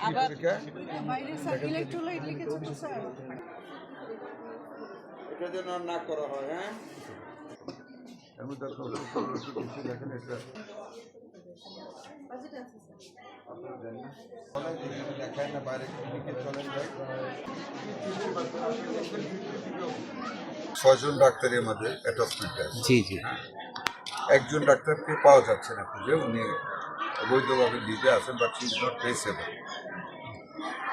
আবার বাইরে sir electrolyte লিখেছে তো স্যার এটা যেন আর না করা হয়। হ্যাঁ, আমি তো কিছু দেখেন এটা আপনারা জানেন না, দেখায় না বাইরে ক্লিনিকে চলেন যায়। 6 জন ডাক্তারের মধ্যে অ্যাটাচমেন্ট আছে। জি জি। একজন ডাক্তারকে পাওয়া যাচ্ছে না খুঁজে, উনি অবৈধভাবে লিভে আছেন, but he is not traceable.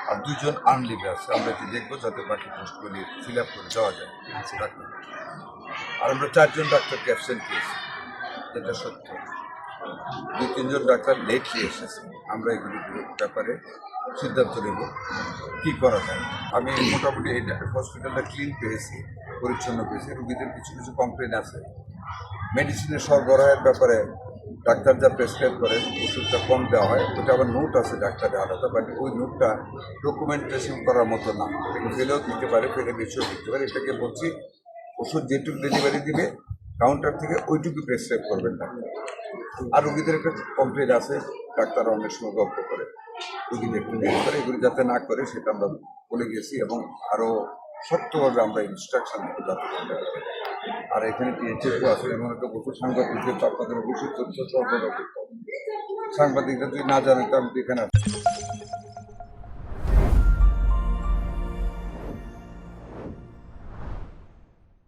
আর 2 জন আনলিভে আছে, আমরা এটি দেখবো যাতে বাকি পোস্টগুলি ফিল আপ করে দেওয়া যায় ডাক্তার। আর আমরা 4 জন ডাক্তারকে অ্যাবসেন্ট পেয়েছি, এটা সত্য। 2-3 জন ডাক্তার লেটলি এসেছে। আমরা এগুলির ব্যাপারে সিদ্ধান্ত নেব কী করা যায়। আমি মোটামুটি এই হসপিটালটা ক্লিন পেয়েছি, পরিচ্ছন্ন পেয়েছি। রুগীদের কিছু কিছু কমপ্লেন আছে, মেডিসিনের সরবরাহের ব্যাপারে ডাক্তার যা প্রেসক্রাইব করেন ওষুধটা কম দেওয়া হয়, ওটা আবার নোট আছে ডাক্তারের আলাদা, বাট ওই নোটটা ডকুমেন্টেশন করার মতো না। এটাকে ফেলেও দিতে পারে, ফেলে বেশিও দিতে পারে। এটাকে বলছি ওষুধ যেটুকু ডেলিভারি দিবে কাউন্টার থেকে ওইটুকু প্রেসক্রাইব করবেন ডাক্তার। আর রুগীদের একটা কমপ্লেন আছে, ডাক্তার অনেক সময় গল্প করে, রুগীদের একটু দেরি করে, এগুলি যাতে না করে সেটা আমরা বলে গেছি এবং আরও শক্তভাবে আমরা ইনস্ট্রাকশন দেবো যাতে করতে পারে। আর এখানে পিএইচএফও আছে, এমন একটা বহু সাংবাদিকদের তো আপনাদের অবশ্যই তথ্য সরবরাহ করতে হবে। সাংবাদিকরা যদি না জানে তো আমি এখানে